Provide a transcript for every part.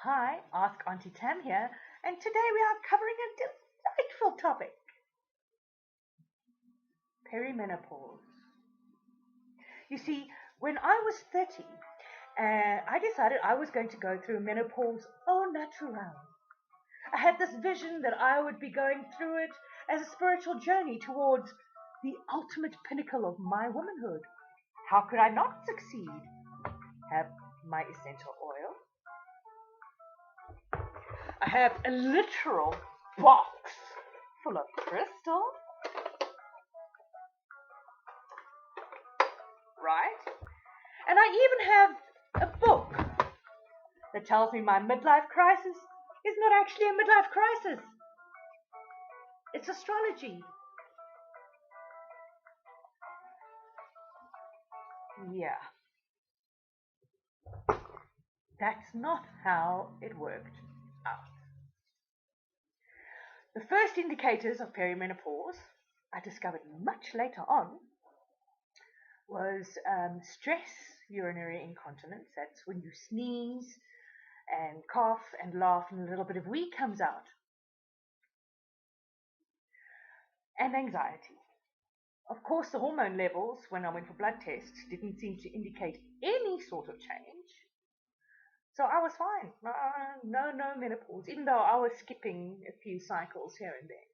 Hi, Ask Auntie Tam here, and today we are covering a delightful topic, perimenopause. You see, when I was 30, I decided I was going to go through menopause au naturel. I had this vision that I would be going through it as a spiritual journey towards the ultimate pinnacle of my womanhood. How could I not succeed? Have my essential oil. I have a literal box full of crystal, right? And I even have a book that tells me my midlife crisis is not actually a midlife crisis. It's astrology. Yeah. That's not how it worked out. The first indicators of perimenopause, I discovered much later on, was stress, urinary incontinence. That's when you sneeze and cough and laugh and a little bit of wee comes out. And anxiety. Of course, the hormone levels, when I went for blood tests, didn't seem to indicate any sort of change. So I was fine. No menopause, even though I was skipping a few cycles here and there.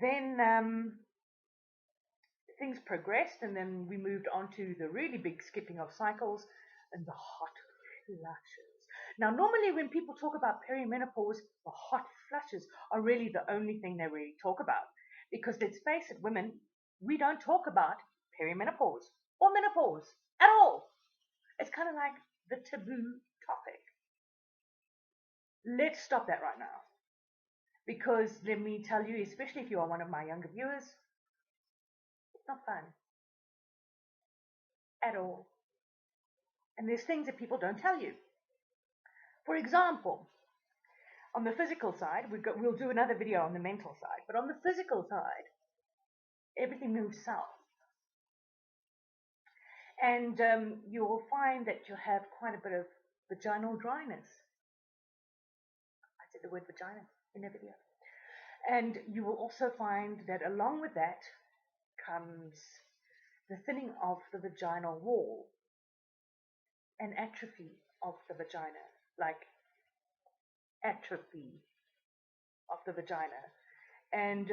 Then things progressed, and then we moved on to the really big skipping of cycles and the hot flushes. Now, normally when people talk about perimenopause, the hot flushes are really the only thing they really talk about. Because let's face it, women, we don't talk about perimenopause or menopause at all. It's kind of like the taboo topic. Let's stop that right now. Because let me tell you, especially if you are one of my younger viewers, it's not fun at all. And there's things that people don't tell you. For example, on the physical side, we'll do another video on the mental side, but on the physical side, everything moves south. And you will find that you have quite a bit of vaginal dryness. I said the word vagina in a video. And you will also find that along with that comes the thinning of the vaginal wall and atrophy of the vagina, like atrophy of the vagina. And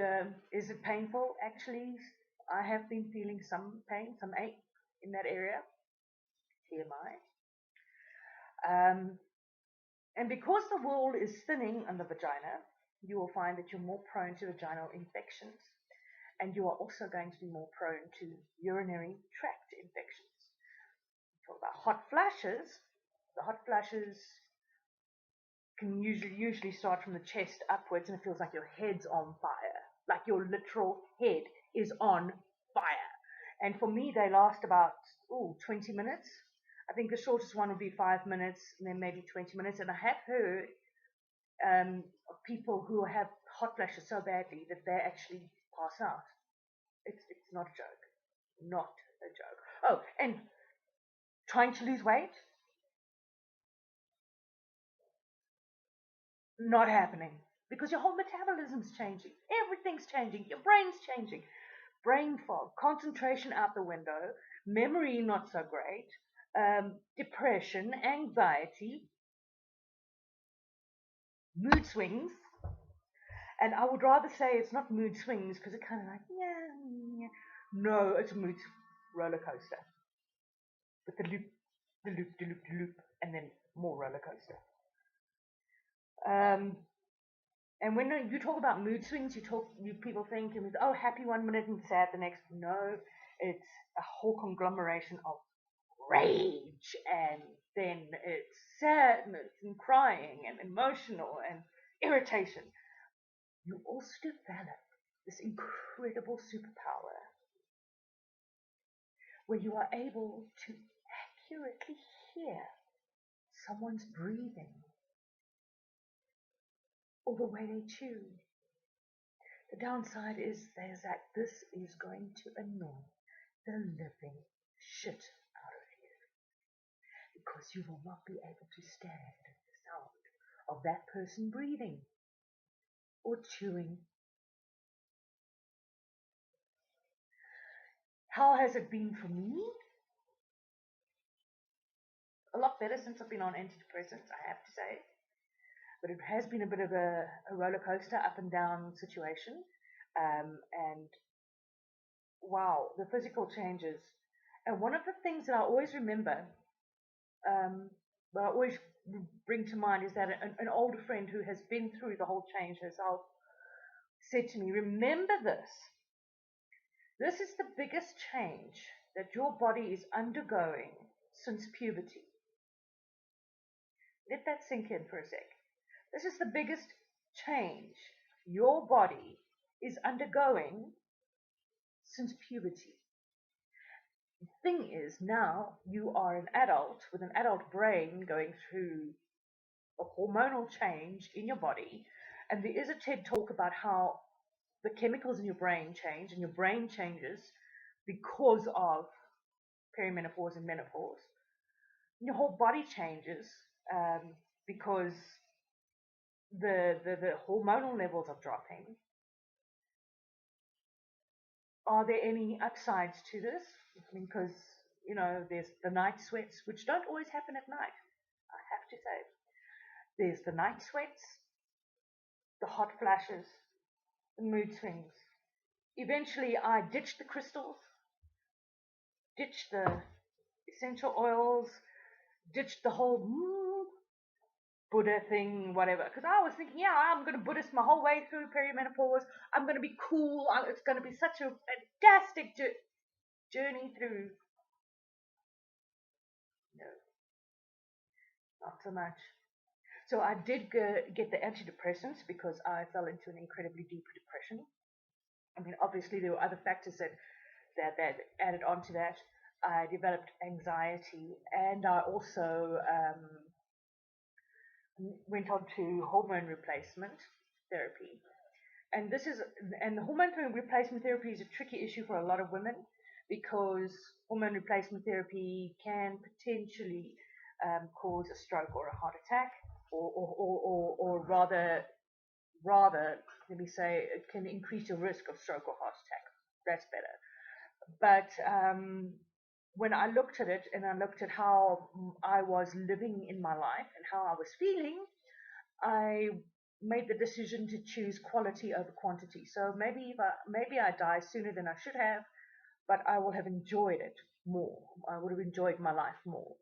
is it painful? Actually, I have been feeling some pain, some ache in that area. TMI. And because the wall is thinning on the vagina, you will find that you're more prone to vaginal infections. And you are also going to be more prone to urinary tract infections. Talk about hot flashes. The hot flashes can usually start from the chest upwards, and it feels like your head's on fire. Like your literal head is on fire. And for me, they last about 20 minutes. I think the shortest one would be 5 minutes, and then maybe 20 minutes. And I have heard of people who have hot flashes so badly that they actually pass out. It's not a joke. Not a joke. Oh, and trying to lose weight? Not happening. Because your whole metabolism's changing. Everything's changing. Your brain's changing. Brain fog, concentration out the window, memory not so great, depression, anxiety, mood swings. And I would rather say it's not mood swings because it kind of like, yeah. No, it's a mood roller coaster. With the loop, and then more roller coaster. And when you talk about mood swings, people think it was, happy 1 minute and sad the next. No, it's a whole conglomeration of rage, and then it's sadness and crying and emotional and irritation. You also develop this incredible superpower where you are able to accurately hear someone's breathing or the way they chew. The downside is that this is going to annoy the living shit out of you because you will not be able to stand of that person breathing or chewing. How has it been for me? A lot better since I've been on antidepressants, I have to say. But it has been a bit of a roller coaster, up and down situation. And wow, the physical changes. And one of the things that I always remember, but I always bring to mind, is that an older friend who has been through the whole change herself said to me, remember this. This is the biggest change that your body is undergoing since puberty. Let that sink in for a sec. This is the biggest change your body is undergoing since puberty. The thing is, now you are an adult with an adult brain going through a hormonal change in your body, and there is a TED talk about how the chemicals in your brain change, and your brain changes because of perimenopause and menopause. And your whole body changes because the hormonal levels are dropping. Are there any upsides to this? I mean, because, there's the night sweats, which don't always happen at night, I have to say. There's the night sweats, the hot flashes, the mood swings. Eventually, I ditched the crystals, ditched the essential oils, ditched the whole Buddha thing, whatever. Because I was thinking, I'm going to Buddhist my whole way through perimenopause. I'm going to be cool. It's going to be such a fantastic journey through. No, not so much. So I did get the antidepressants because I fell into an incredibly deep depression. I mean, obviously there were other factors that added on to that. I developed anxiety, and I also went on to hormone replacement therapy. And the hormone replacement therapy is a tricky issue for a lot of women, because hormone replacement therapy can potentially cause a stroke or a heart attack, or rather, let me say, it can increase your risk of stroke or heart attack. That's better. But when I looked at it, and I looked at how I was living in my life and how I was feeling, I made the decision to choose quality over quantity. So maybe I die sooner than I should have, but I will have enjoyed it more. I would have enjoyed my life more.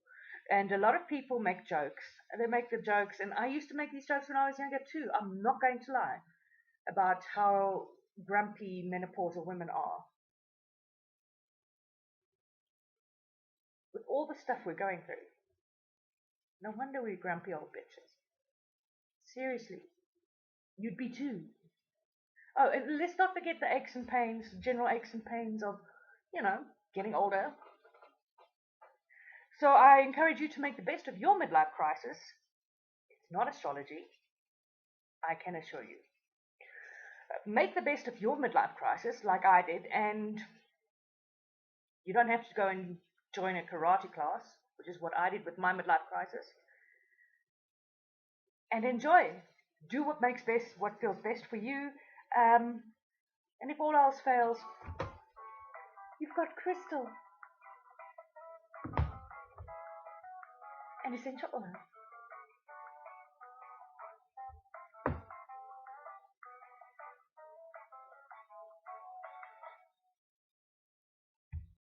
And a lot of people make jokes. They make the jokes, and I used to make these jokes when I was younger too. I'm not going to lie about how grumpy menopausal women are. With all the stuff we're going through, no wonder we're grumpy old bitches. Seriously, you'd be too. Oh, and let's not forget the aches and pains, general aches and pains of, getting older. So I encourage you to make the best of your midlife crisis. It's not astrology, I can assure you. Make the best of your midlife crisis, like I did, and you don't have to go and join a karate class, which is what I did with my midlife crisis. And enjoy. Do what feels best for you. And if all else fails, you've got crystal and essential oil.